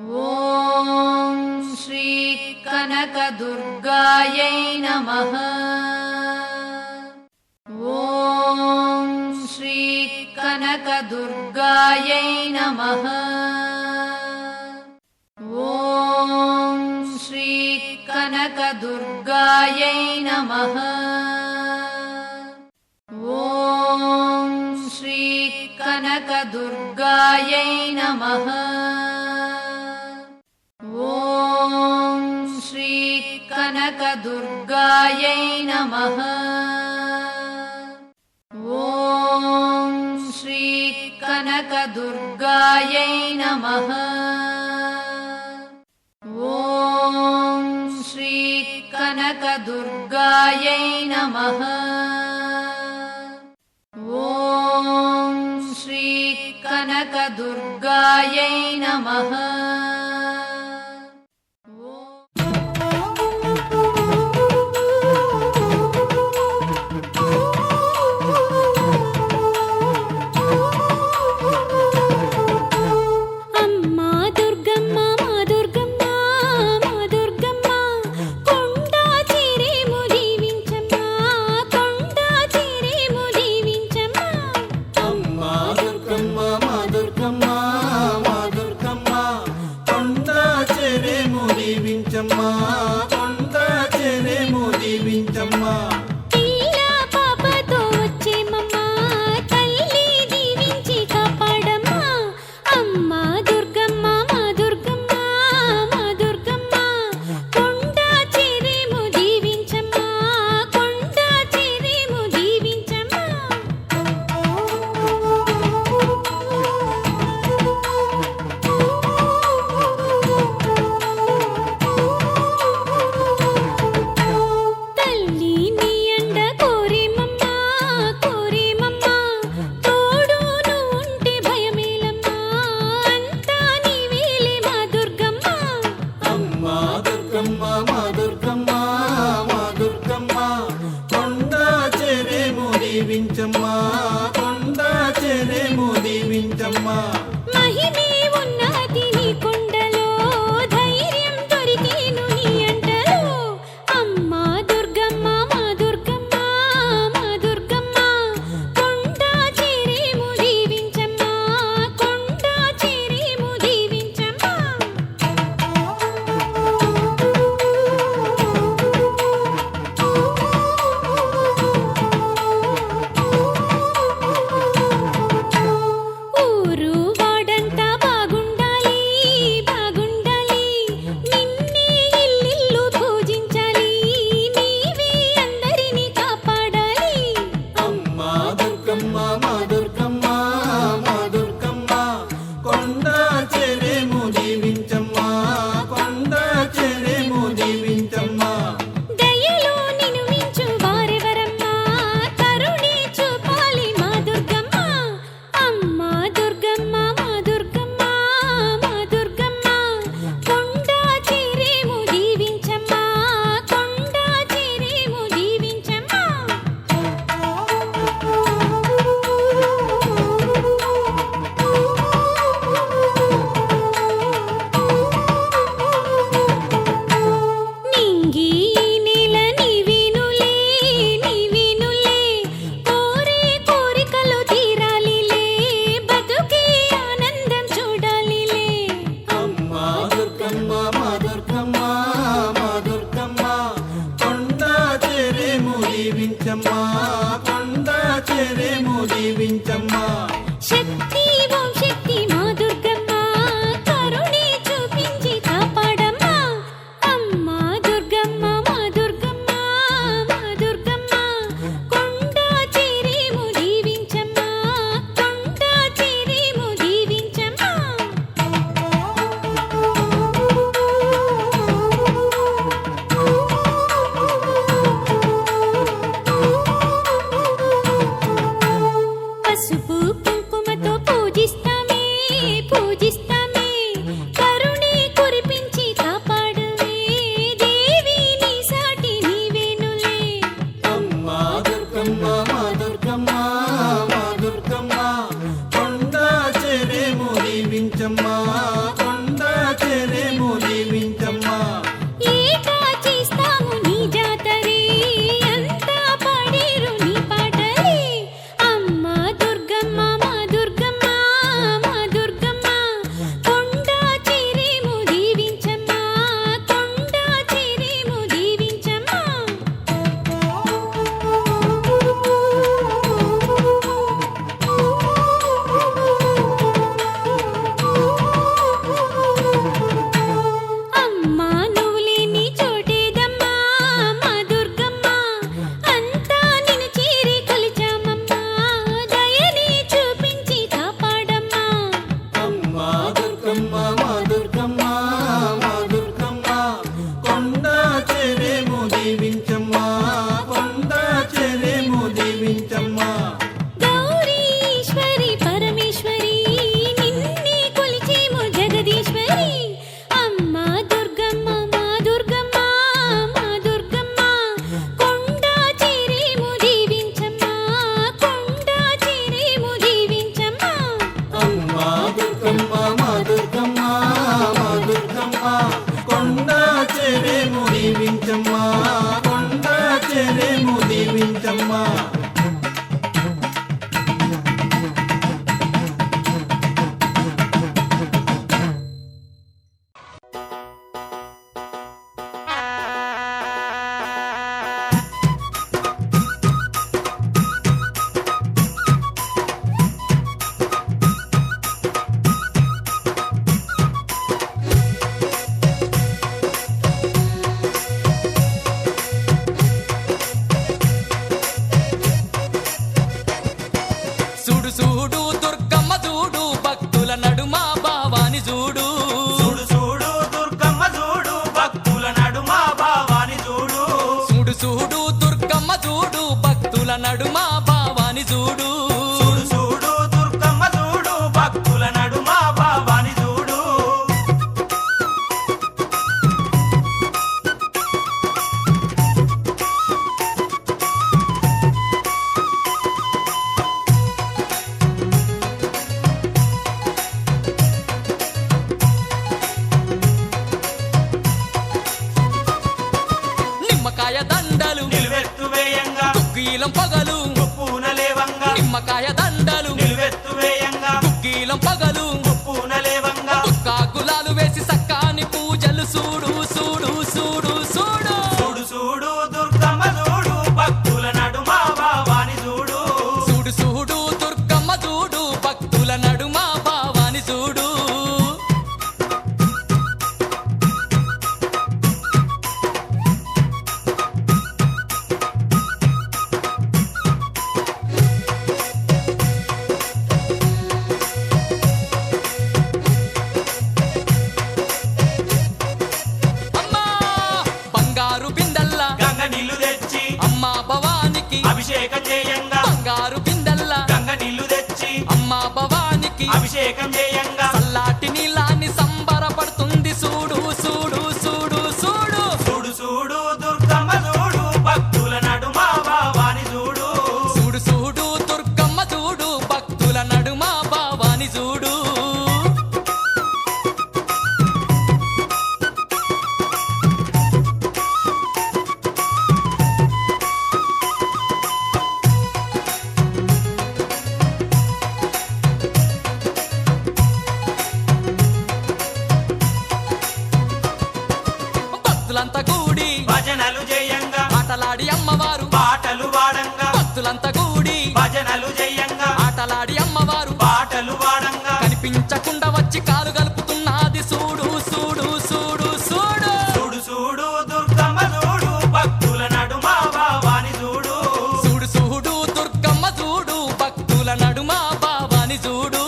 ఓం శ్రీ కనకదుర్గాయై నమః. ఓం శ్రీ కనకదుర్గాయై నమః. ఓం శ్రీ కనకదుర్గాయై నమః. ఓం శ్రీ కనకదుర్గాయై నమః. ఓం శ్రీ కనకదుర్గాయై నమః. ఓం శ్రీ కనకదుర్గాయై నమః. ఓం శ్రీ కనకదుర్గాయై నమః. ఓం శ్రీ కనకదుర్గాయై నమః. మాయదండలు నిలువెత్తు వేయంగా కుక్కీలం పగలు పూనలేవంగా కాకులాలు వేసి సక్కాని పూజలు చూడు చూడు చూడు చూడు చూడు చూడు దుర్గమ్మ చూడు భక్తుల నడుమ భావాని చూడు చూడు చూడు దుర్గమ్మ చూడు భక్తుల నడుమ భావాని చూడు అమ్మా బంగారు బిందెల్ల గంగ నీళ్లు తెచ్చి అమ్మా భవానికి అభిషేకం చేయంగా బంగారు బిందెల్ల గంగ నీళ్లు తెచ్చి అమ్మా భవానికి అభిషేకం చేయంగా చల్లాటి నీలాన్ని సంబరపడుతుంది చూడు చూడు చూడు చూడు చూడు చూడు దుర్గమ్మ చూడు భక్తుల నడుమ భావాని చూడు చూడు చూడు దుర్గమ్మ చూడు భక్తుల నడుమ భావాని చూడు భక్తులంతా కూడి భజనలు చేయంగా ఆటలాడి అమ్మవారు పాటలు వాడంగా భక్తులంతా కూడి భజనలు చేయంగా ఆటలాడి అమ్మవారు పాటలు వాడంగా కనిపించకుండా వచ్చి కాలు కలుపుతున్నది చూడు చూడు చూడు చూడు చూడు చూడు దుర్గమ్మ చూడు భక్తుల నడుమ భావాని చూడు చూడు చూడు దుర్గమ్మ చూడు భక్తుల నడుమ భావాని చూడు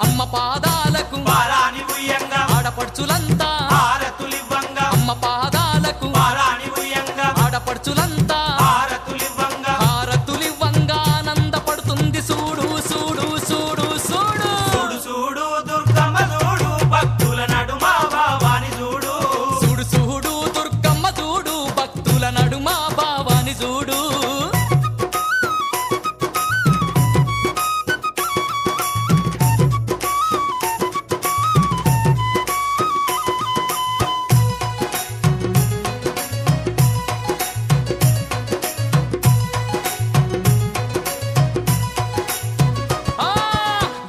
అమ్మ పాదాలకు వారాని ఉయ్యంగా ఆడపడుచులంతా హారతులివ్వంగా అమ్మ పాదాలకు వారాని ఉయ్యంగా ఆడపడుచులంతా హారతులివ్వంగా హారతులివ్వంగా ఆనందపడుతుంది చూడు చూడు చూడు చూడు చూడు చూడు దుర్గమ్మ చూడు భక్తుల నడుమ భావాని చూడు చూడు చూడు దుర్గమ్మ చూడు భక్తుల నడుమ భావాని చూడు ఆ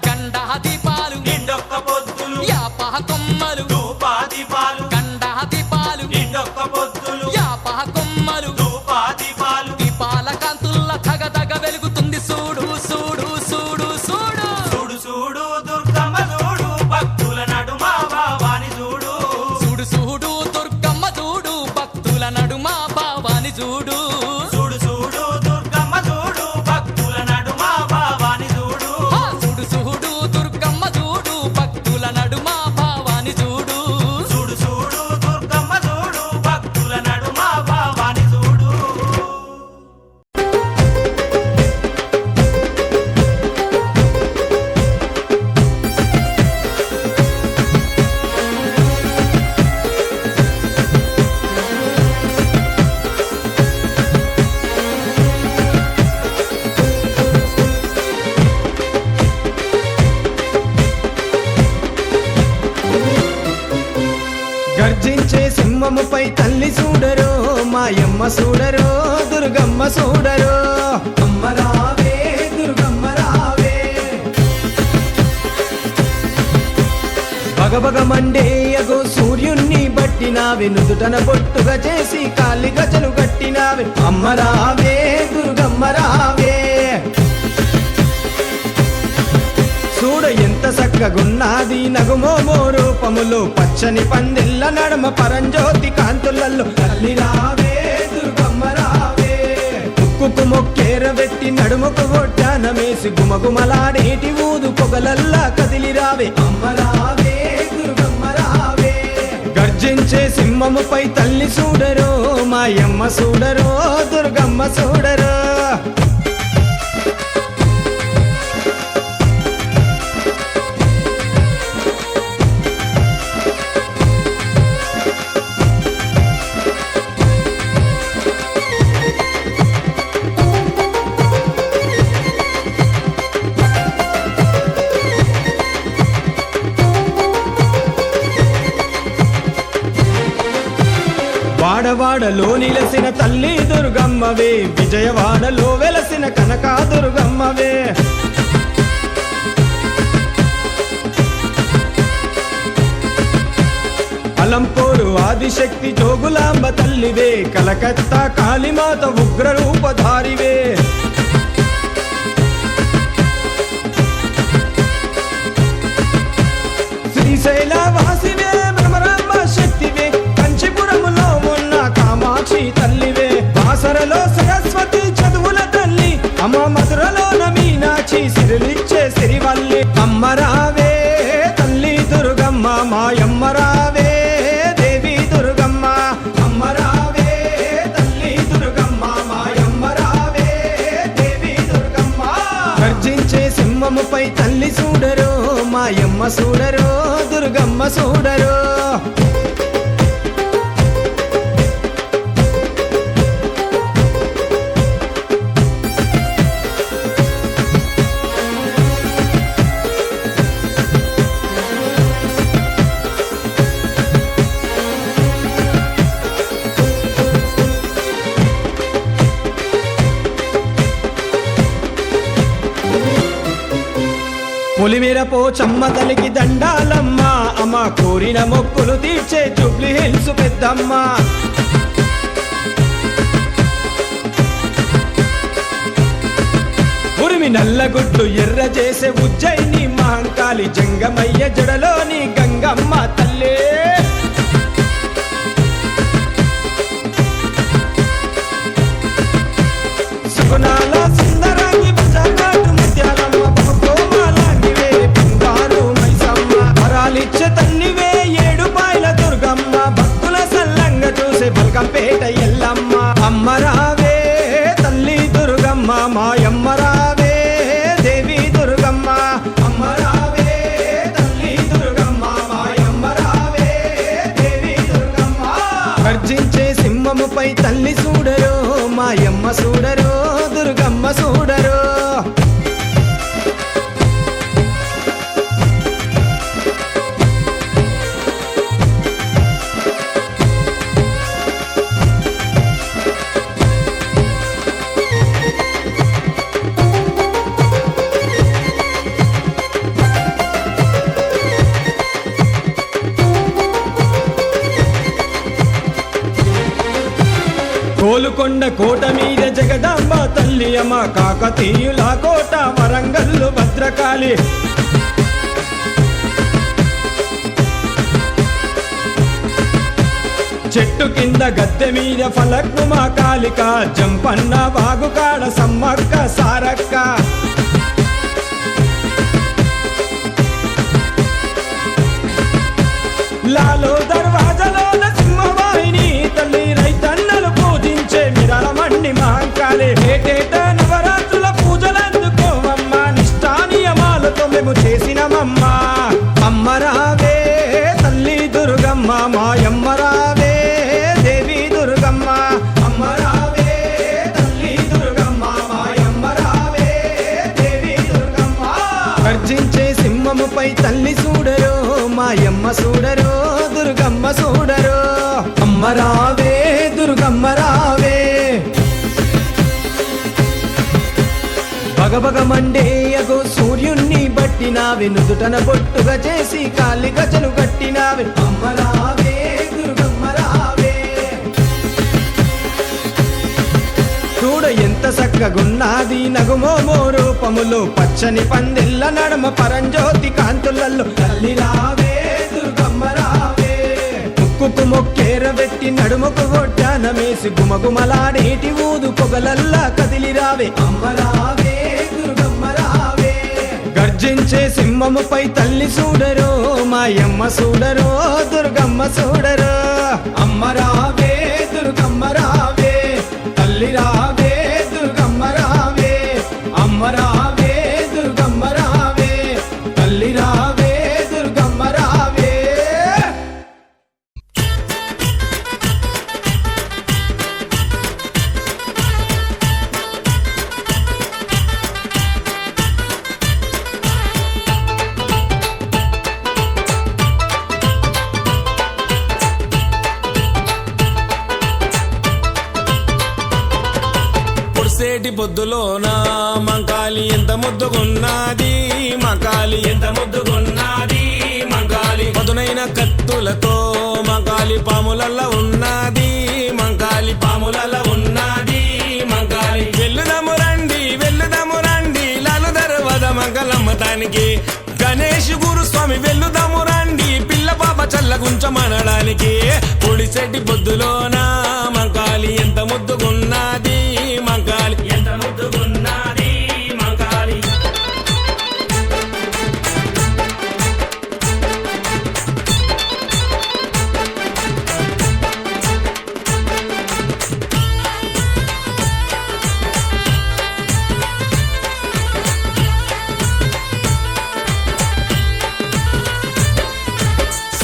గండా దీపాలు నిండొక్క పొద్దులు యాపహ కొమ్మలు ధూపాదీపాలు గండా దీపాలు నిండొక్క పొద్దులు యాపహ కొమ్మలు ధూపాదీపాలు దీపాల కాంతుల్ల ధగ ధగ వెలుగుతుంది చూడు చూడు చూడు చూడు చూడు చూడు దుర్గమ్మ చూడు భక్తుల నడుమ భావాని చూడు చూడు చూడు దుర్గమ్మ చూడు భక్తుల నడుమ భావాని చూడు చూడు చూడు దుర్గమ్మ చూడు భక్తుల నడుమ భావాని చూడు ఆ చూడు చూడు దుర్గమ్మ చూడు భక్తుల నడుమ భావాని చూడు చూడు చూడు దుర్గమ్మ చూడు భక్తుల నడుమ భావాని చూడు గర్జించే సింహముపై తల్లి చూడరో మాయమ్మ చూడరో దుర్గమ్మ చూడరో అమ్మ రావే దుర్గమ్మ రావే బగబగ మండేయగో సూర్యుణ్ణి బట్టినావే నుదుటన బొట్టుగా చేసి కాలి గజలు కట్టినావే అమ్మ రావే దుర్గమ్మ రావే చూడ ఎంత చక్కగున్నది నగుమోమో రూపములో పచ్చని పందిళ్ళ నడమ పరంజ్యోతి కాంతులలో తల్లి రావే దుర్గమ్మ రావే ముక్కుకు మొక్కేర వెట్టి నడుముకు ఒడ్డానమేసి గుమగుమలాడేటి ఊదు పొగలల్లా కదిలి రావే అమ్మ రావే దుర్గమ్మ రావే గర్జించే సింహముపై తల్లి చూడరో మాయమ్మ చూడరో దుర్గమ్మ చూడరో వేములవాడలో నిలసిన తల్లి దుర్గమ్మవే, విజయవాడలో వెలసిన కనకా దుర్గమ్మవే. అలంపూరు ఆదిశక్తి జోగులాంబ తల్లివే, కలకత్తా కాళీమాత ఉగ్ర రూపధారివే. శ్రీశైల వాసివే భ్రమరాంబ శక్తివే, కంచిపురములో ఉన్న కామాక్షి తల్లివే. బాసరలో సరస్వతి చదువుల తల్లి, అమ్మ మధురలోన మీనాక్షి సిరులిచ్చే సిరివల్లి. అమ్మరావే తల్లి దుర్గమ్మ మాయమ్మ రావే దేవి దుర్గమ్మ. అమ్మరావే తల్లి దుర్గమ్మ మాయమ్మ రావే దేవి దుర్గమ్మ. గర్జించే సింహముపై తల్లి చూడరో మాయమ్మ చూడరో దుర్గమ్మ చూడరో. పులిమిరపో చమ్మ తలికి దండాలమ్మ, అమ్మ కోరిన మొక్కులు తీర్చే జూబ్లీ హిల్స్ పెద్దమ్మ. ఉరిమి నల్లగుడ్డు ఎర్ర చేసే ఉజ్జయిని మహంకాళి, జంగమయ్య జడలోని గంగమ్మ తల్లే. సుగుణాల సుందరాంగి బజార్నాటు ముత్యాలమ్మ, బహుకోమాలాంగివే బంగారు మైసమ్మ. వరాలిచ్చే తల్లివే ఏడుపాయల దుర్గమ్మ, భక్తుల సల్లంగ చూసే బల్కంపేట ఎల్లమ్మ. అమ్మరావే తల్లి దుర్గమ్మ మాయమ్మ రావే దేవి దుర్గమ్మ. అమ్మరావే తల్లి దుర్గమ్మ మాయమ్మ రావే దేవి దుర్గమ్మ. గర్జించే సింహముపై తల్లి చూడరో మాయమ్మ చూడరో దుర్గమ్మ చూడరో. కోలుకొండ కోట మీద జగదాంబ తల్లి అమ్మ, కాకతీయుల కోట వరంగల్లు భద్రకాళి. చెట్టు కింద గద్దె మీద ఫలక్ను మా కాళిక, జంపన్న వాగుకాడ సమ్మక్క సారక్క. లాలో దర్వాజలోన సింహవాహిని తల్లి, రైతన్నలు పూజించే మిరళమండి మహంకాళి. ఏటేట నవరాత్రుల పూజలందుకోవమ్మ, నిష్ఠానియమాలతో మేము చేసినమమ్మ. అమ్మరావే తల్లి దుర్గమ్మ మాయమ్మ రావే దేవి దుర్గమ్మ. అమ్మరావే తల్లి దుర్గమ్మ మాయమ్మ రావే దేవి దుర్గమ్మ. గర్జించే సింహముపై తల్లి చూడరో మాయమ్మ చూడరో దుర్గమ్మ చూడరో. అమ్మ రావే దుర్గమ్మ రావే. భగభగమండే అగో సూర్యుణ్ణి బట్టినావే, నుదుటన బొట్టుగా చేసి కాలి గజలు కట్టినావే. అమ్మ రావే దుర్గమ్మ రావే. చూడ ఎంత చక్కగున్నది నగుమోమో రూపములో, పచ్చని పందిళ్ళ నడమ పరంజ్యోతి కాంతులలో. తల్లి రావే దుర్గమ్మ రావే. ముక్కుకు మొక్కేర వెట్టి నడుముకు గొడ్డానమేసి, గుమగుమలాడేటి ఊదు పొగలల్లా కదిలి రావే. అమ్మ రావే దుర్గమ్మ రావే. గర్జించే సింహముపై తల్లి చూడరో మాయమ్మ చూడరో దుర్గమ్మ చూడరో. అమ్మ రావే దుర్గమ్మ రావే తల్లి రావే దుర్గమ్మ రావే. అమ్మ రావే దుర్గమ్మ రావే తల్లి రావే దుర్గమ్మ రావే. పొడిసెటి పొద్దులోన మంకాలి ఎంత ముద్దుగున్నది మంకాలి ఎంత ముద్దుగున్నది మంకాలి పదునైన కత్తులతో మంకాలి పాములల్ల ఉన్నది మంకాలి పాములల్ల ఉన్నది మంకాలి వెల్లుదము రండి లాలు దర్వాజ మంగళమ్మతానికి గణేష్ గురుస్వామి వెల్లుదము రండి పిల్ల పాప చల్లగుంచమనడానికి పొడిసెటి పొద్దులోన మంకాలి ఎంత ముద్దుగున్నది మంకాలి ఎంత ముద్దుగున్నది మంకాలి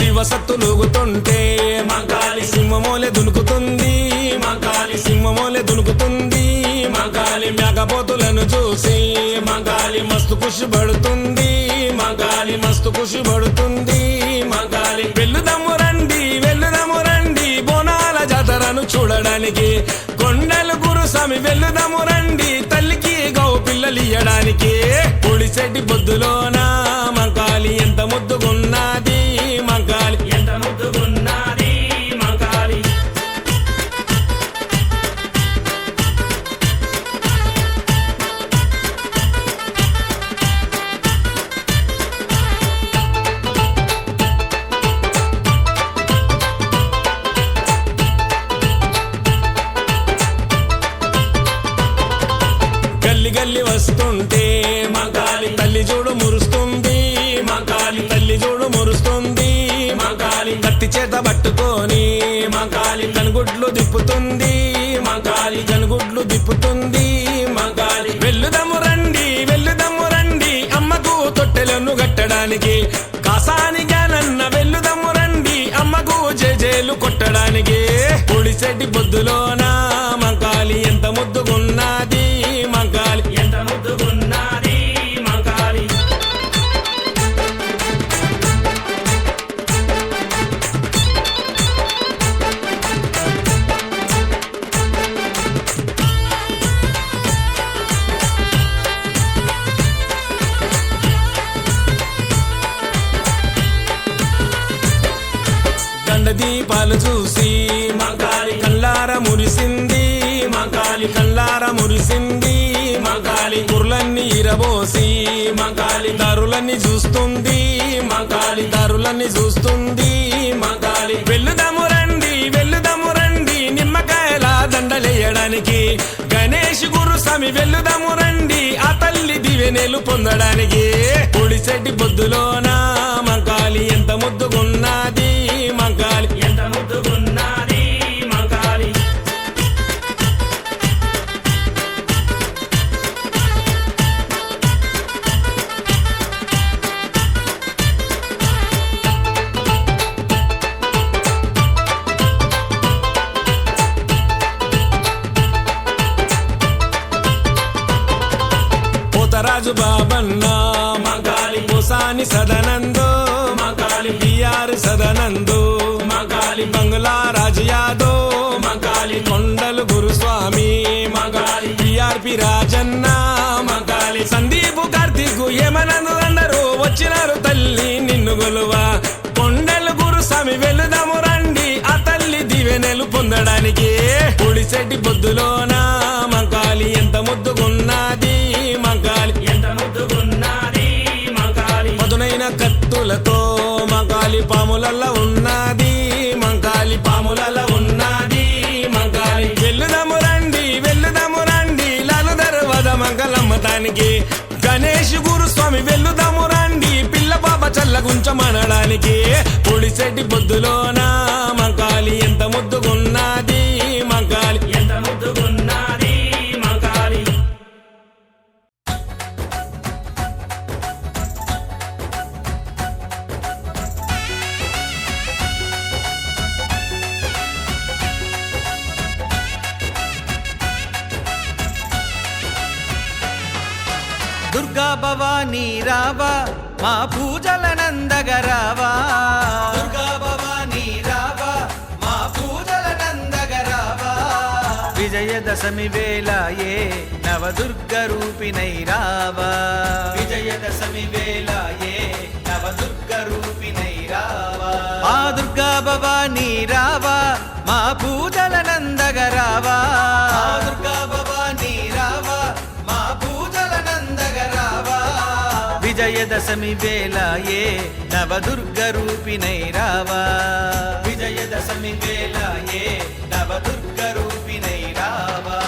శివసత్తులుగుతుంటే మంకాలి సింహమోలే దునుకుతుంది మంకాలి సింహమోలే దునుకుతుంది మంకాలి మేకపోతులను చూసి మంకాలి మస్తు ఖుషి పడుతుంది మంకాలి మస్తు ఖుషి పడుతుంది మంకాలి వెల్లుదము రండి బోనాల జాతరను చూడడానికి కొండలు గురుస్వామి వెల్లుదము రండి తల్లికి గౌ పిల్లలు ఇయ్యడానికి పొడిసెటి పొద్దులోన మంకాలి ఎంత ముద్దుగున్నది మంకాలి ఎంత ముద్దుగున్నది మంకాలి గల్లి వస్తుంటే మంకాలి తల్లి చూడు మురుస్తుంది మంకాలి తల్లి చూడు మురుస్తుంది మంకాలి కత్తి చేత పట్టుకొని మంకాలి కనుగుడ్లు దిప్పుతుంది మంకాలి కనుగుడ్లు దిప్పుతుంది మంకాలి వెల్లుదము రండి అమ్మకు తొట్టెలను కట్టడానికి కాసాని జ్ఞానన్న వెల్లుదము రండి అమ్మకు జేజేలు కొట్టడానికి పొడిసెటి పొద్దులోన మంకాలి ఎంత ముద్దుగున్నది మంకాలి ఎంత ముద్దుగున్నది మంకాలి గండ దీపాలు చూసి మంకాలి కల్లార మురిసింది మంకాలి కల్లార మురిసింది మంకాలి కుర్లన్నీ ఇరబోసి మంకాలి దారులన్నీ చూస్తుంది మంకాలి దారులన్నీ చూస్తుంది మంకాలి వెల్లుదము రండి నిమ్మకాయల దండలేయడానికి గణేష్ గురుస్వామి వెల్లుదము రండి ఆ తల్లి దివెనేలు పొందడానికి పొడిసెటి పొద్దులోన మంకాలి ఎంత ముద్దుగున్నది మంకాలి ఎంత ముద్దుగున్నది మంకాలి పోతరాజు బాబన్న మంకాలి పోసాని సదనందో మంకాలి బిఆర్ సదనందో మంకాలి బంగ్లా రాజు యాదవ్ మంకాలి కొండలు గురుస్వామి మంకాలి బిఆర్పి రాజన్న మంకాలి సందీపు కార్తీక్ ఏమనందు అందరూ వచ్చినారు తల్లి నిన్ను గొలువా కొండలు గురుస్వామి వెల్లుదము రండి ఆ తల్లి దివెనెలు పొందడానికి పొడిసెటి పొద్దులోన మంకాలి ఎంత ముద్దుగున్నది మంకాలి ఎంత ముద్దుగున్నది మంకాలి పదునైన కత్తులతో మంకాలి పాములల్ల ఉన్నది మంకాలి పాములల్ల ఉన్నది మంకాలి వెల్లుదము రండి లాలు దర్వాజ మంగళమ్మతానికి గణేష్ గురుస్వామి వెల్లుదము రండి పిల్ల పాప చల్లగుంచమనడానికి పొడిసెటి పొద్దులోన మంకాలి ఎంత ముద్దుగున్నది మంకాలి ఎంత ముద్దుగున్నది మంకాలి దుర్గా భవానీ రావా మా పూజల నందగరావా దుర్గా భవానీ రావా మా పూజల నందగరావా విజయదశమి విజయదశమి వేళ ఏ నవదుర్గ రూపిణై రావా విజయదశమి వేళ ఏ నవదుర్గ రూపిణై రావా ఆ దుర్గా భవానీ రావా మా పూజల నందగరావా దుర్గా భవానీ రావా మా పూజల నందగరావా విజయదశమి వేళ ఏ నవదుర్గ రూపిణై రావా విజయదశమి వేళ ఏ నవదుర్గ రూపిణై రావా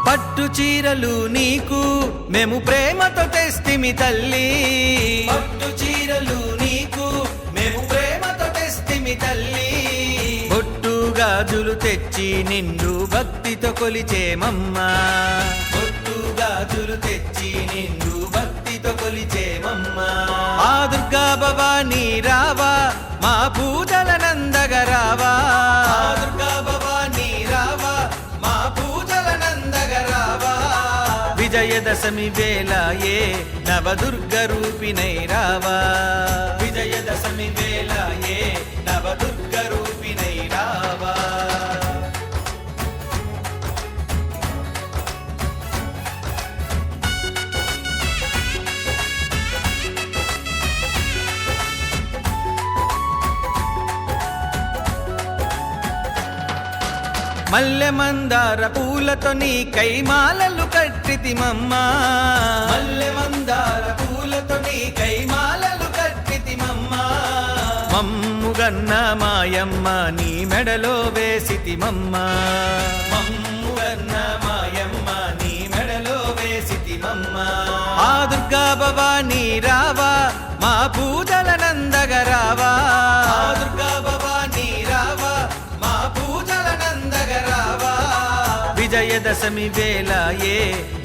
పట్టు చీరలు నీకు మేము ప్రేమతో తెస్తిమి తల్లి పట్టు చీరలు నీకు మేము ప్రేమతో తెస్తిమి తల్లి బొట్టు గాజులు తెచ్చి నిండు భక్తితో కొలిచేమమ్మా బొట్టు గాజులు తెచ్చి నిండు భక్తితో కొలిచేమమ్మా ఆ దుర్గా భవానీ రావా మా పూజల నందగరావా దుర్గా భవానీ రావా మా పూజల నందగరావా విజయదశమి వేళ ఏ నవదుర్గ రూపిణై రావా విజయదశమి వేళ ఏ నవదుర్గ రూపిణై రావా మల్లె మందార పూలతో నీ కైమాలలు కట్టితిమమ్మా మల్లె మందార పూలతో నీ కైమాలలు కట్టితిమమ్మా మమ్ముగన్న మాయమ్మ నీ మెడలో వేసితిమమ్మా మమ్ముగన్న మాయమ్మ నీ మెడలో వేసితిమమ్మా ఆ దుర్గా భవానీ రావా మా పూజల నందగరావా దుర్గా భవానీ రావా మా పూజల నందగరావా విజయదశమి వేళ ఏ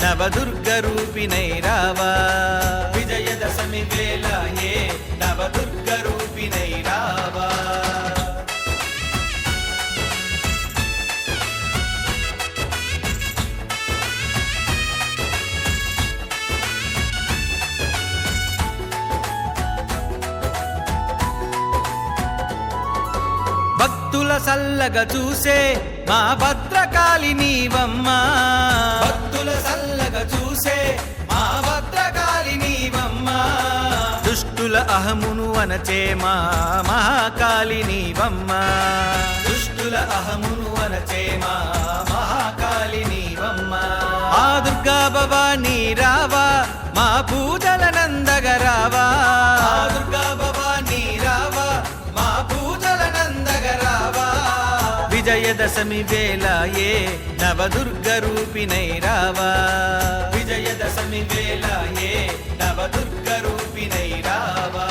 నవదుర్గ రూపిణై రావా విజయదశమి వేళ ఏ నవదుర్గ రూపిణై రావా భక్తుల సల్లగా చూసే మా భద్రకాళి నీవమ్మా భక్తుల సల్లగా చూసే మా భద్రకాళి నీవమ్మా దుష్టుల అహమును అనచే మా మహాకాళి నీవమ్మా దుష్టుల అహమును అనచే మా మహాకాళి నీవమ్మా ఆ దుర్గా భవానీ రావా మా పూజల నందగరావా దుర్గా భవానీ రావా మా పూజల నందగరావా విజయదశమి వేళ ఏ నవదుర్గ రూపిణై రావా విజయదశమి వేళ ఏ నవదుర్గ రూపిణై రావా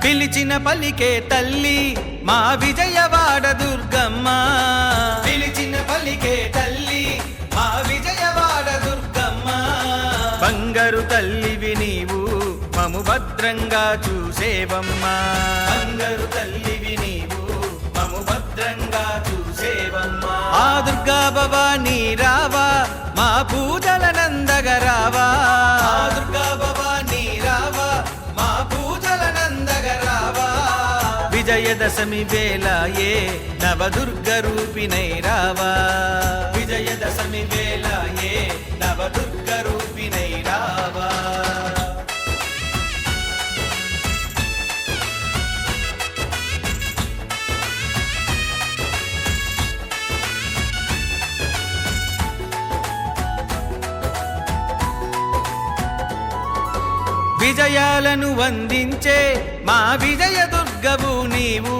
పిలిచిన పలికే తల్లి మా విజయవాడ దుర్గమ్మ పిలిచిన పలికే తల్లి మా విజయవాడ దుర్గమ్మ బంగారు తల్లివి నీవు మము భద్రంగా చూసేవమ్మా బంగారు తల్లివి నీవు మము భద్రంగా చూసేవమ్మా ఆ దుర్గా భవానీ రావా మా పూజల నందగరావా దుర్గా భవానీ రావా మా పూజల నందగరావా విజయదశమి వేళ ఏ నవదుర్గ రూపిణై రావా విజయదశమి వేళ ఏ నవదుర్గ రూపిణై రావా విజయాలను వందించే మా విజయ దుర్గవు నీవు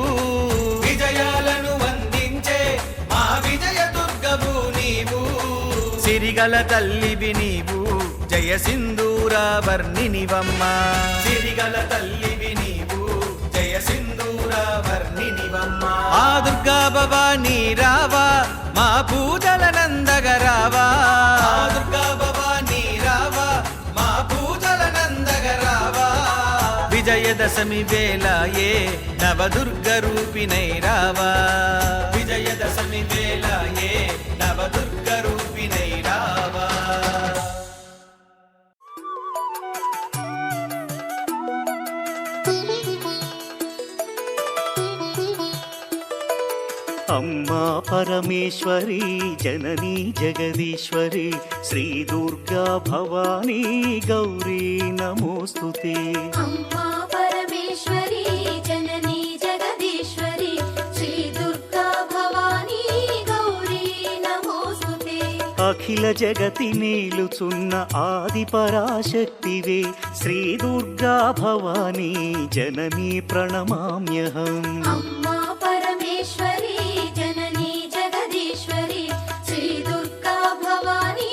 విజయాలను వందించే మా విజయ దుర్గవు నీవు సిరిగల తల్లివి నీవు జయ సింధూర వర్ణినివమ్మా సిరిగల తల్లివి నీవు జయ సింధూర వర్ణినివమ్మా ఆ దుర్గా భవానీ రావా మా పూజలనందగరావా దుర్గా భవానీ రావా మా పూజలనందగరావా విజయదశమి వేళ ఏ నవదుర్గ రూపిణై రావా విజయదశమి వేళ ఏ నవదుర్గ రూపిణై రావా అమ్మా పరమేశ్వరి జననీ జగదీశ్వరి శ్రీ దుర్గా భవానీ గౌరీ నమోస్తుతే అమ్మా పరమేశ్వరి జననీ జగదీశ్వరి శ్రీ దుర్గా భవానీ గౌరీ నమోస్తుతే అఖిల జగతి నేలుచున్న ఆది పరాశక్తివే శ్రీ దుర్గా భవానీ జననీ ప్రణమామ్యహం అమ్మా పరమేశ్వరి జననీ జగదీశ్వరి శ్రీ దుర్గా భవానీ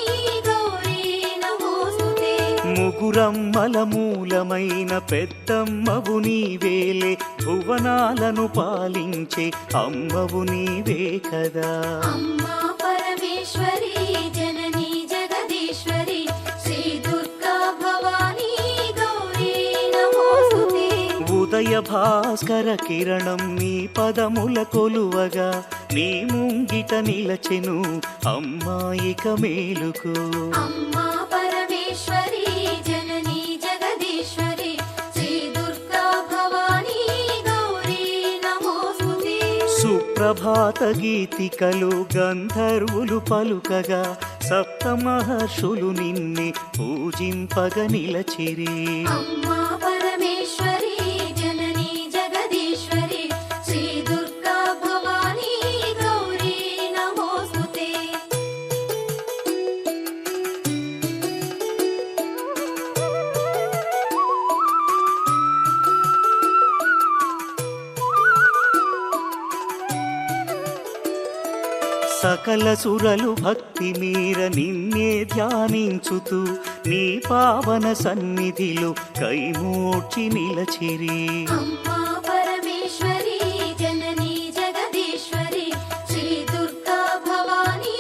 గౌరీ నమోస్తుతే ముగురమ్మల మూలమైన పెద్దమ్మవు నీవేలే భువనాలను పాలించే అమ్మవు నీవే కదా అమ్మా పరమేశ్వరి జననీ జగదీశ్వరి శ్రీ దుర్గా భవానీ గౌరీ నమోస్తుతే ఉదయ భాస్కర కిరణం నీ పదముల కొలువగా నీ ముంగిట నిలచెను అమ్మాయిక మేలుకు అమ్మా పరమేశ్వరి జననీ జగదీశ్వరి శ్రీ దుర్గా భవానీ గౌరీ నమోస్తుతే సుప్రభాత గీతికలు గంధర్వులు పలుకగా సప్త మహర్షులు నిన్నే పూజింపగ నిలచిరి అమ్మా పరమేశ్వరి జననీ జగదీశ్వరి శ్రీ దుర్గా భవానీ గౌరీ నమోస్తుతే సకల సురలు భక్తి మీర నిన్నే ధ్యానించుతూ నీ పావన సన్నిధిలో కైమోడ్చి నిలచిరి అమ్మా పరమేశ్వరి జననీ జగదీశ్వరి శ్రీ దుర్గా భవానీ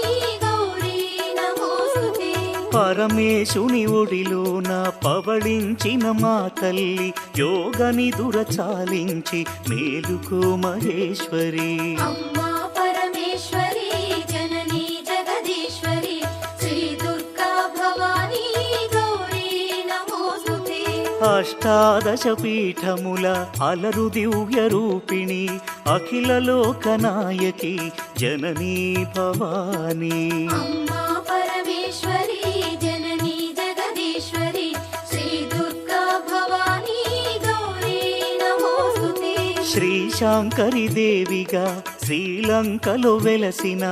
గౌరీ నమోస్తుతే పరమేశుని ఒడిలోన పవళించిన మా తల్లి యోగని దురచాలించి మేలుకో మహేశ్వరి అమ్మా పరమేశ్వరి జననీ జగదీశ్వరి శ్రీ దుర్గా భవానీ గౌరీ నమోస్తుతే అష్టాదశ పీఠముల అలరు దివ్య రూపిణి అఖిల లోకనాయకి జననీ భవానీ అమ్మా పరమేశ్వరి జననీ జగదీశ్వరి శ్రీ దుర్గా భవానీ గౌరీ నమోస్తుతే శ్రీశాంకరి దేవిగా శ్రీలంకలో వెలసిన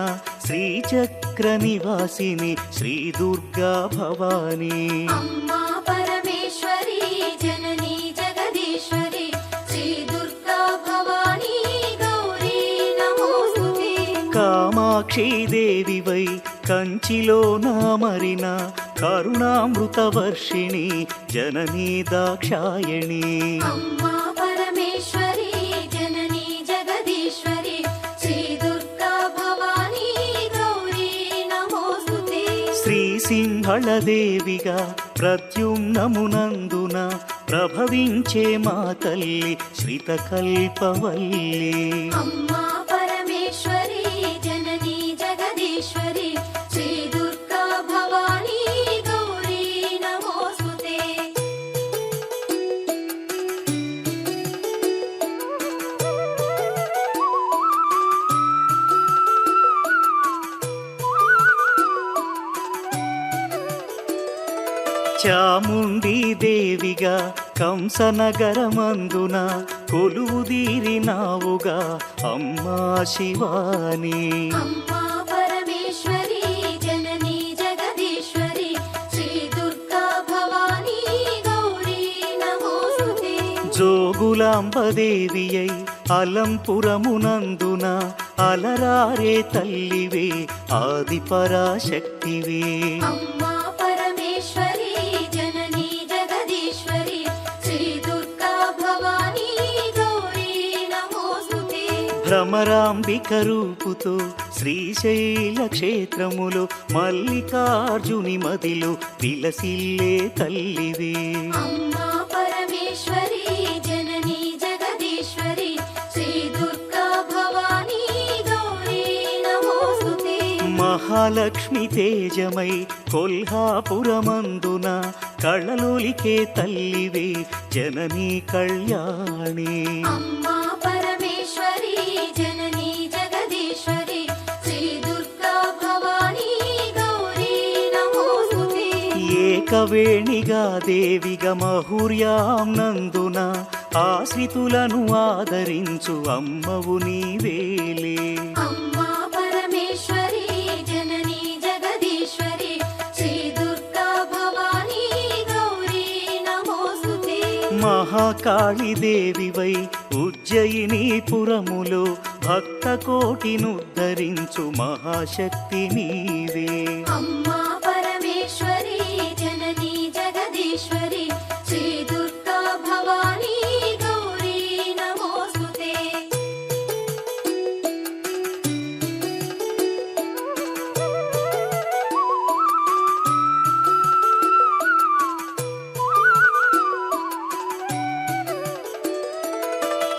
శ్రీచక్ర నివాసిని శ్రీ దుర్గా భవానీ అమ్మా పరమేశ్వరి జననీ జగదీశ్వరి శ్రీ దుర్గా భవానీ గౌరీ నమోస్తుతే కామాక్షి దేవివై కంచిలో నామరిన కరుణామృత వర్షిణి జననీ దాక్షాయణి అమ్మా పరమేశ్వరి జననీ జగదీశ్వరి శ్రీ దుర్గా భవానీ గౌరీ నమోస్తుతే శ్రీ సింహళ దేవిగా ప్రద్యుమ్నమునందున ప్రభవించే మా తల్లి శ్రితకల్పవల్లి అమ్మా పరమేశ్వరి జననీ జగదీశ్వరి శ్రీ దుర్గా భవానీ గౌరీ నమోస్తుతే చాముండి దేవిగా కంసనగరమందున కొలువుదీరినావుగా అమ్మా శివాని అమ్మా పరమేశ్వరి జననీ జగదీశ్వరి శ్రీ దుర్గా భవానీ గౌరీ నమోస్తుతే జోగులాంబదేవియై అలంపురమునందున అలరారే తల్లివే ఆది పరాశక్తివే అమ్మా పరమేశ్వరి జననీ జగదీశ్వరి శ్రీ దుర్గా భవానీ గౌరీ నమోస్తుతే భ్రమరాంబిక రూపుతో శ్రీశైల క్షేత్రములు మల్లికార్జుని మదిలో విలసిల్లే తల్లివే. అమ్మా పరమేశ్వరి జననీ జగదీశ్వరి శ్రీ దుర్గా భవానీ గౌరీ నమోస్తుతే. మహాలక్ష్మి తేజమై కొల్హాపురమందున కళ్ళలోలికే తల్లివే జననీ కళ్యాణి. అమ్మా పరమేశ్వరి జననీ జగదీశ్వరి శ్రీ దుర్గా భవానీ గౌరీ నమోస్తుతే. ఏకవేణిగా దేవిగా మహుర్యాం నందున ఆశ్రితులను ఆదరించు అమ్మవు నీవేలే. అమ్మా పరమేశ్వరి జననీ జగదీశ్వరి శ్రీ దుర్గా భవానీ గౌరీ నమోస్తుతే. మహాకాళి దేవివై ఉజ్జయినీపురములో భక్త కోటినుద్ధరించు మహాశక్తి నీవే. అమ్మా పరమేశ్వరి జననీ జగదీశ్వరి శ్రీ దుర్గా భవానీ గౌరీ నమోస్తుతే.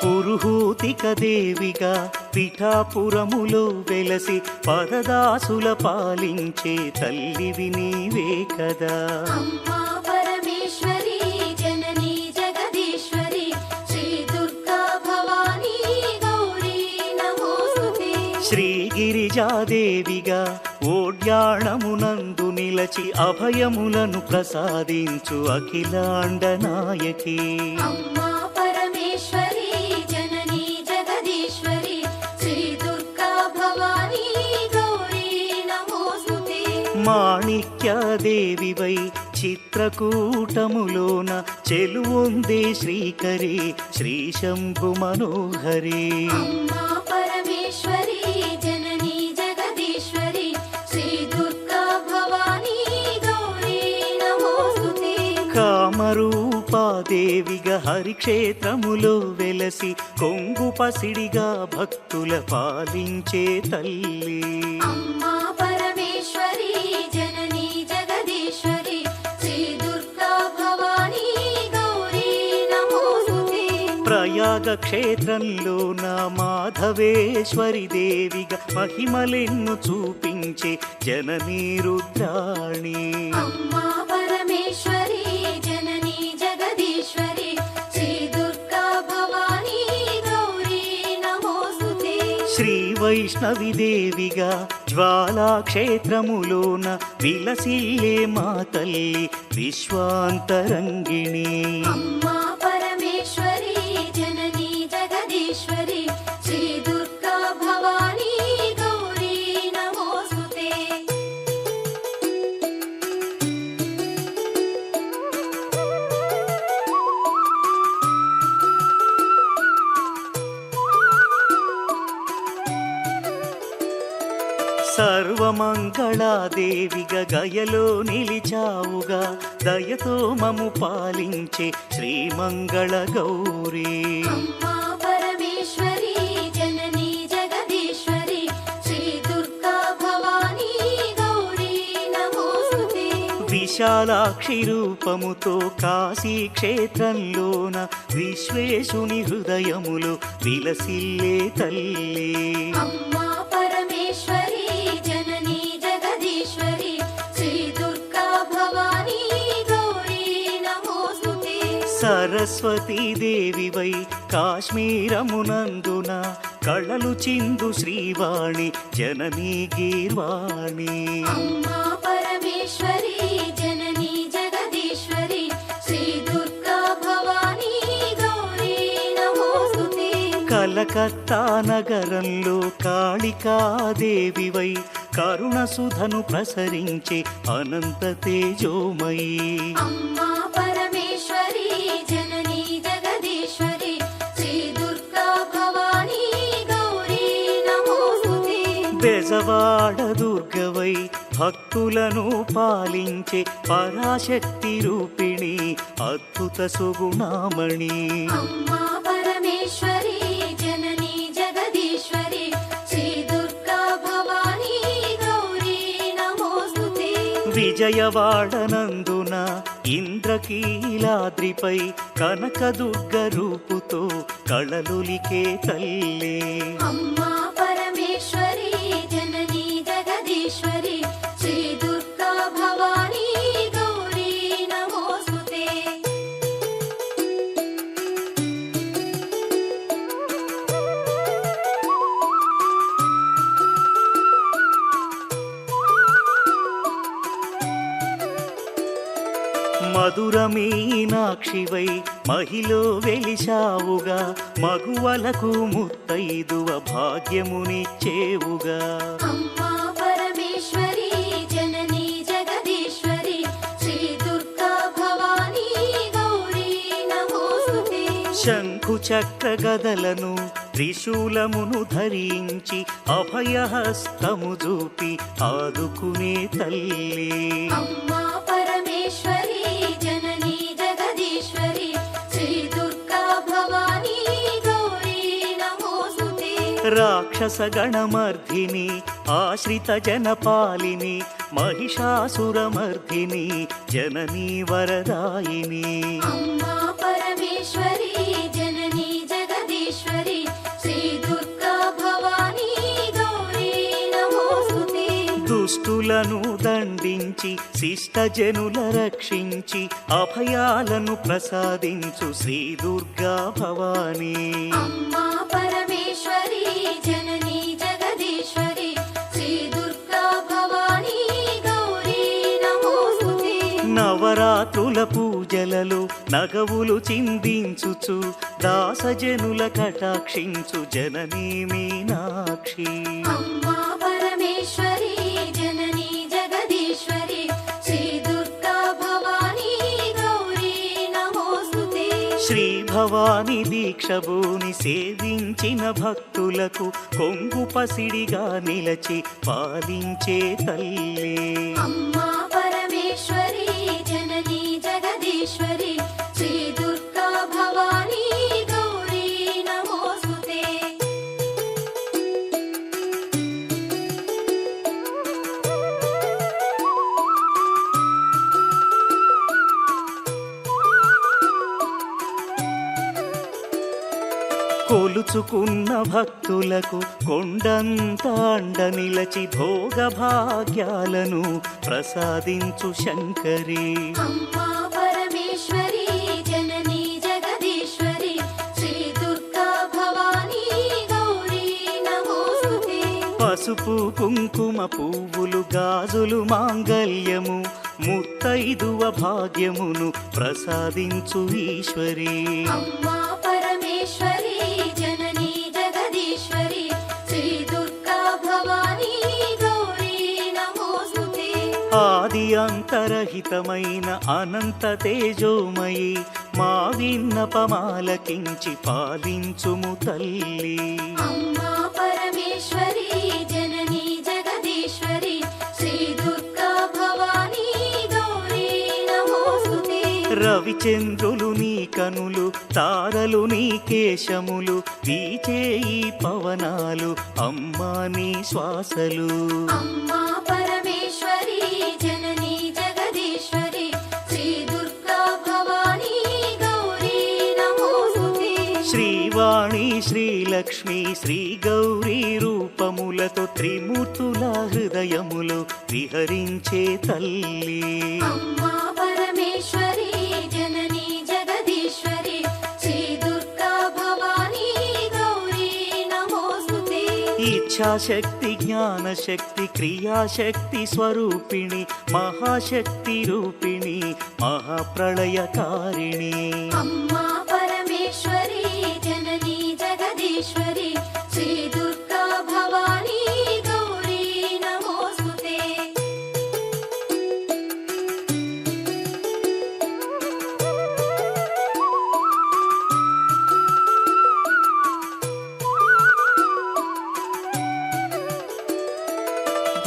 పురుహూతిక దేవిగా పిఠాపురములో వెలసి పరదాసుల పాలించే తల్లివి నీవే కదా. అమ్మా పరమేశ్వరి జననీ జగదీశ్వరి శ్రీ దుర్గా భవానీ గౌరీ నమోస్తుతే. శ్రీగిరిజాదేవిగా ఓడ్యాణమునందు నిలచి అభయములను ప్రసాదించు అఖిలాండ నాయకి. అమ్మా పరమేశ్వరి జననీ జగదీశ్వరి శ్రీ దుర్గా భవానీ గౌరీ నమోస్తుతే. మాణిక్యదేవివై చిత్రకూటములోన చెలువొందే శ్రీకరి శ్రీ శంభు మనోహరి. అమ్మా పరమేశ్వరి జననీ జగదీశ్వరి శ్రీ దుర్గా భవానీ గౌరీ నమోస్తుతే. కామరూపాదేవిగా హరిక్షేత్రములో వెలసి కొంగు పసిడిగా భక్తుల పాలించే తల్లి. అమ్మా పరమేశ్వరి జననీ జగదీశ్వరి శ్రీ దుర్గా భవానీ గౌరీ నమోస్తుతే. ప్రయాగ క్షేత్రంలో నా మాధవేశ్వరి దేవిగా మహిమలెన్ను చూపించే జననీ రుద్రాణి. అమ్మా పరమేశ్వరి జననీ జగదీశ్వరి శ్రీ దుర్గా భవానీ గౌరీ నమోస్తుతే. శ్రీ వైష్ణవి దేవిగా జ్వాలా క్షేత్రములోన విలసిల్లే మా తల్లి విశ్వాంతరంగిణి. అమ్మా పరమేశ్వరి జననీ జగదీశ్వరి శ్రీ దుర్గా భవానీ గౌరీ నమోస్తుతే. సర్వమంగళాదేవిగా గయలో నిలిచావుగా దయతో మము పాలించే శ్రీమంగళ గౌరీ. అమ్మా పరమేశ్వరి జననీ జగదీశ్వరి శ్రీ దుర్గా భవానీ గౌరీ నమోస్తుతే. విశాలాక్షి రూపముతో కాశీ క్షేత్రంలోన విశ్వేశుని హృదయములు విలసిల్లే తల్లి. అమ్మా పరమేశ్వరి జననీ జగదీశ్వరి శ్రీ దుర్గా భవానీ గౌరీ నమోస్తుతే. సరస్వతీ దేవివై కాశ్మీరమునందున కళలు చిందు శ్రీవాణి జననీ గీర్వాణి. అమ్మా పరమేశ్వరి జననీ జగదీశ్వరి శ్రీ దుర్గా భవానీ గౌరీ నమోస్తుతే. కలకత్తా నగరంలో కాళికాదేవివై కరుణ సుధను ప్రసరించే అనంత తేజోమయీ. అమ్మా పరమేశ్వరి జననీ జగదీశ్వరి శ్రీ దుర్గా భవానీ గౌరీ నమోస్తుతే. బెజవాడ దుర్గవై భక్తులను పాలించే పరాశక్తి రూపిణి అద్భుత సుగుణామణి. అమ్మా పరమేశ్వరి జననీ జగదీశ్వరి శ్రీ దుర్గా భవానీ విజయవాడనందున ఇంద్రకీలాద్రిపై కనకదుర్గ రూపుతో కళలులికే తల్లి అమ్మా పరమేశ్వరి జననీ జగదీశ్వరి శ్రీ దుర్గా భవానీ గౌరీ నమోస్తుతే. మధుర మీనాక్షివై మహిలో వెలిశావుగా మగువలకు ముత్తైదువ భాగ్యమునిచ్చేవుగా అమ్మా పరమేశ్వరి జననీ జగదీశ్వరి శ్రీ దుర్గా భవానీ గౌరీ నమోస్తుతే. శంఖు చక్ర గదలను త్రిశూలమును ధరించి అభయహస్తము చూపి ఆదుకునే తల్లి అమ్మా పరమేశ్వరి జననీ జగదీశ్వరి శ్రీ దుర్గా భవానీ గౌరీ నమోస్తుతే. రాక్షస గణమర్ధిని ఆశ్రిత జనపాలిని మహిషాసురమర్ధిని జననీ వరదాయిని అమ్మా పరమేశ్వరి జననీ జగదీశ్వరి శ్రీ దుర్గా భవానీ గౌరీ నమోస్తుతే. దుష్టులను దండించి శిష్టజనుల రక్షించి అభయాలను ప్రసాదించు శ్రీ దుర్గా భవానీ అమ్మా పరమేశ్వరి జననీ జగదీశ్వరి శ్రీ దుర్గా భవానీ గౌరీ నమోస్తుతే. నవరాత్రుల పూజలలో నగవులు చిందించుచు దాసజనుల కటాక్షించు జననీ మీనాక్షి అమ్మా పరమేశ్వరి జననీ జగదీశ్వరి శ్రీ దుర్గా భవానీ గౌరీ నమోస్తుతే. శ్రీ భవాని దీక్షభూని సేవించిన భక్తులకు కొంగు పసిడిగా నిలచి పాలించే తల్లి అమ్మా పరమేశ్వరి జననీ జగదీశ్వరి శ్రీ దుర్గా భవానీ గౌరీ నమోస్తుతే. కొలుచుకున్న భక్తులకు కొండంత అండ నిలచి భోగ భాగ్యాలను ప్రసాదించు శంకరి అమ్మా పరమేశ్వరి జననీ జగదీశ్వరి శ్రీ దుర్గా భవానీ గౌరీ నమోస్తుతే. పసుపు కుంకుమ పువ్వులు గాజులు మాంగల్యము ముత్తైదువ భాగ్యమును ప్రసాదించు ఈశ్వరి అమ్మా పరమేశ్వరి జననీ జగదీశ్వరి శ్రీ దుర్గా భవానీ గౌరీ నమోస్తుతే. ఆది అంతరహితమైన అనంత తేజోమయి మా విన్నపమాలకించి పాలించుము తల్లి అమ్మా పరమేశ్వరి జననీ జగదీశ్వరి శ్రీ దుర్గా భవానీ గౌరీ నమోస్తుతే. రవిచంద్రులు నీ కనులు తారలు నీ కేశములు వీచే ఈ పవనాలు అమ్మా నీ శ్వాసలు అమ్మా పరమేశ్వరి జననీ జగదీశ్వరి శ్రీ దుర్గా భవానీ గౌరీ నమోస్తుతే. శ్రీవాణి శ్రీలక్ష్మి శ్రీ గౌరీ రూపములతో త్రిమూర్తుల హృదయములు విహరించే తల్లి అమ్మా పరమేశ్వరి జననీ జగదీశ్వరి శ్రీ దుర్గా భవానీ గౌరీ నమోస్తుతే. ఇచ్ఛాశక్తి జ్ఞానశక్తి క్రియాశక్తి స్వరూపిణి మహాశక్తి రూపిణి మహాప్రళయకారిణి అమ్మా పరమేశ్వరి జననీ జగదీశ్వరి శ్రీ దుర్గా భవానీ గౌరీ నమోస్తుతే.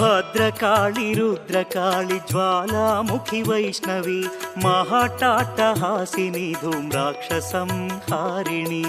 భద్రకాళి రుద్రకాళి జ్వాలాముఖి వైష్ణవి మహాటాట్టహాసిని ధూమ్రాక్షసం హారిణి